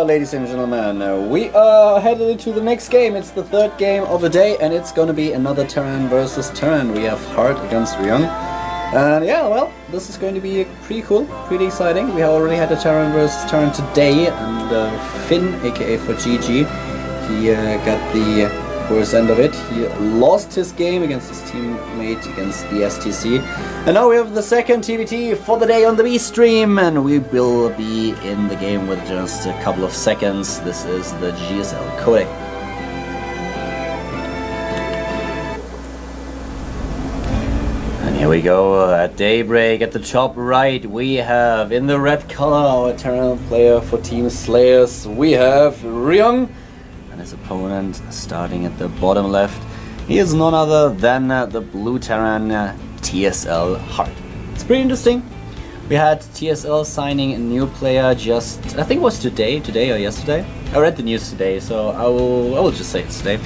ladies and gentlemen, we are headed into the next game. It's the third game of the day, and it's gonna be another Terran versus Terran. We have Hart against Ryung. And yeah, well, this is going to be pretty cool, pretty exciting. We already had a Terran versus Terran today, and Finn, aka for GG, he got the worst end of it. He lost his game against his teammate against the STC. And now we have the second TVT for the day on the B stream, and we will be in the game with just a couple of seconds. This is the GSL codec. And here we go, at daybreak at the top right, we have in the red color our Terran player for Team Slayers. We have Ryung. His opponent starting at the bottom left. He is none other than the blue Terran TSL Hart. It's pretty interesting. We had TSL signing a new player just, I think it was today or yesterday. I read the news today, so I will just say it's today.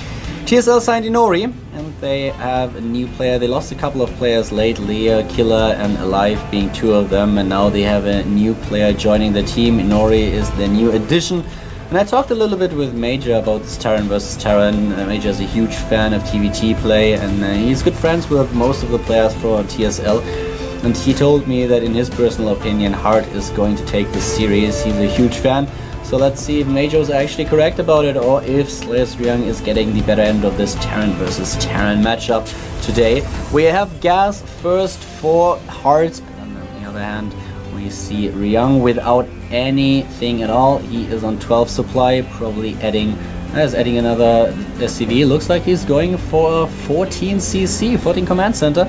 TSL signed Inori, and they have a new player. They lost a couple of players lately, Killer and Alive being two of them, and now they have a new player joining the team. Inori is the new addition. And I talked a little bit with Major about this Terran versus Terran. Major is a huge fan of TVT play, and he's good friends with most of the players for TSL. And he told me that in his personal opinion, Hart is going to take this series. He's a huge fan. So let's see if Major is actually correct about it, or if Slayers Ryung is getting the better end of this Terran versus Terran matchup today. We have gas first for Hart, and on the other hand, we see Ryung without anything at all. He is on 12 supply, probably adding another SCV. Looks like he's going for a 14 CC, 14 command center.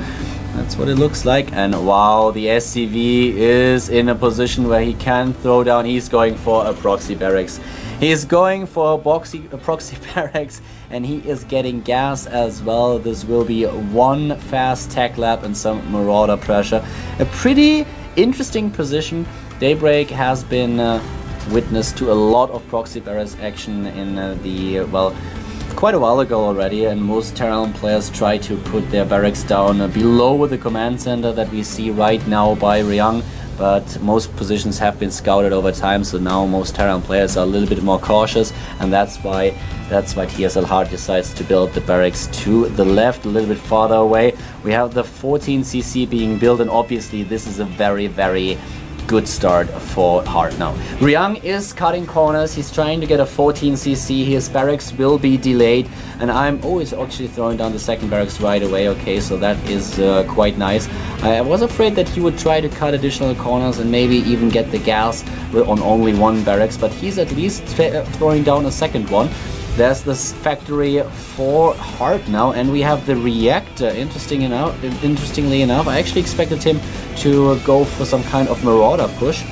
That's what it looks like. And wow, the SCV is in a position where he can throw down. He's going for a proxy barracks. He's going for a proxy barracks, and he is getting gas as well. This will be one fast tech lab and some marauder pressure. A pretty interesting position. Daybreak has been witness to a lot of proxy barracks action in quite a while ago already, and most Terran players try to put their barracks down below the command center that we see right now by Ryung, but most positions have been scouted over time, so now most Terran players are a little bit more cautious, and that's why TSL Hart decides to build the barracks to the left, a little bit farther away. We have the 14 CC being built, and obviously this is a very, very good start for Hart now. Ryung is cutting corners. He's trying to get a 14 CC. His barracks will be delayed, and I'm always actually throwing down the second barracks right away. Okay, so that is quite nice. I was afraid that he would try to cut additional corners and maybe even get the gas on only one barracks, but he's at least throwing down a second one. There's this factory for Hart now, and we have the reactor. Interestingly enough, I actually expected him to go for some kind of marauder push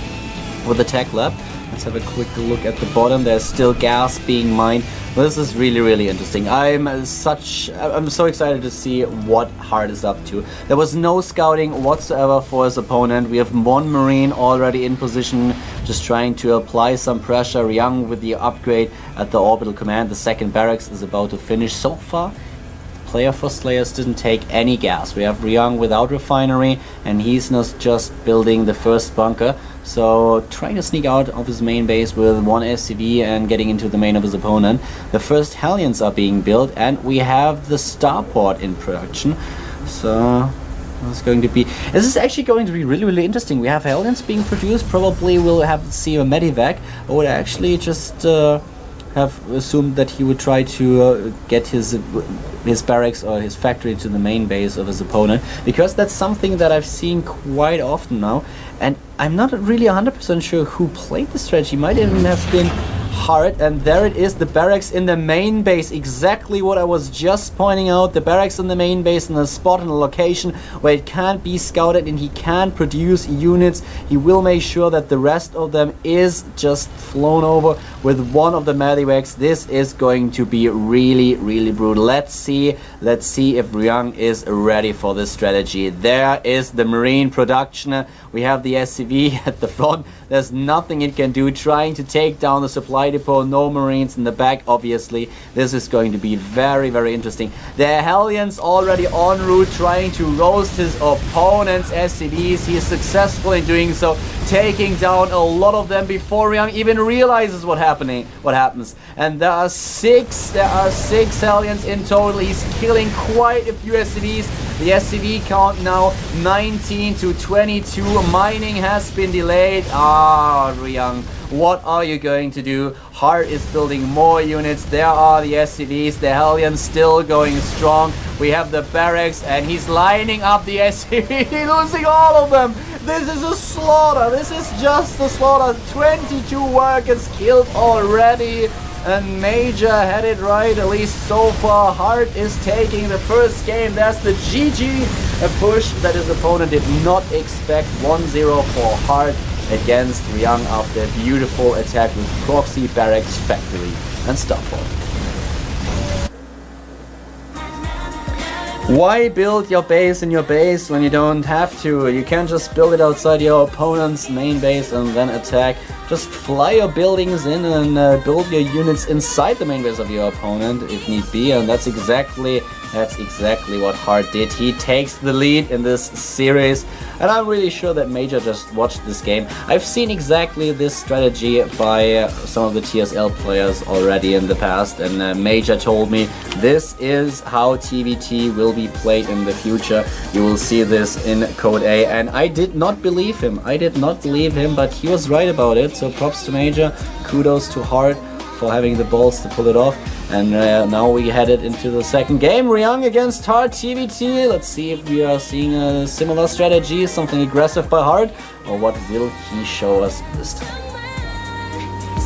with the tech lab. Let's have a quick look at the bottom. There's still gas being mined. This is really, really interesting. I'm so excited to see what Hart is up to. There was no scouting whatsoever for his opponent. We have one Marine already in position, just trying to apply some pressure. Ryung with the upgrade at the orbital command. The second barracks is about to finish. So far, player for Slayers didn't take any gas. We have Ryung without refinery, and he's not just building the first bunker. So trying to sneak out of his main base with one SCV and getting into the main of his opponent. The first Hellions are being built, and we have the starport in production. So this is actually going to be really, really interesting. We have Hellions being produced. Probably we'll have to see a medevac. I would actually just have assumed that he would try to get his barracks or his factory to the main base of his opponent, because that's something that I've seen quite often now, and I'm not really 100% sure who played the strategy. Might even have been Hart, and there it is, the barracks in the main base, exactly what I was just pointing out. The barracks in the main base in a spot in a location where it can't be scouted and he can produce units. He will make sure that the rest of them is just flown over with one of the medevacs. This is going to be really, really brutal. Let's see if Ryung is ready for this strategy. There is the Marine production. We have the SCV at the front. There's nothing it can do, trying to take down the supply depot. No Marines in the back, obviously. This is going to be very, very interesting. The Hellions already en route, trying to roast his opponent's SCVs. He is successful in doing so, taking down a lot of them before Ryung even realizes what happens. And there are six Hellions in total. He's killing quite a few SCVs. The SCV count now 19 to 22. Mining has been delayed. Ryung, what are you going to do? Hart is building more units. There are the SCVs. The Hellions still going strong. We have the barracks, and he's lining up the SCV, losing all of them. This is a slaughter. This is just a slaughter. 22 workers killed already. And Major had it right, at least so far. Hart is taking the first game. That's the GG, a push that his opponent did not expect. 1-0 for Hart against Ryung after a beautiful attack with Proxy, Barracks, Factory and Starport. Why build your base in your base when you don't have to? You can just build it outside your opponent's main base and then attack. Just fly your buildings in and build your units inside the main base of your opponent if need be, and that's exactly what Hart did. He takes the lead in this series, and I'm really sure that Major just watched this game. I've seen exactly this strategy by some of the TSL players already in the past, and Major told me this is how TVT will be played in the future. You will see this in Code A, and I did not believe him. But he was right about it. So props to Major, kudos to Hart for having the balls to pull it off. And now we headed into the second game, Ryung against Hart TVT. Let's see if we are seeing a similar strategy, something aggressive by Hart, or what will he show us this time.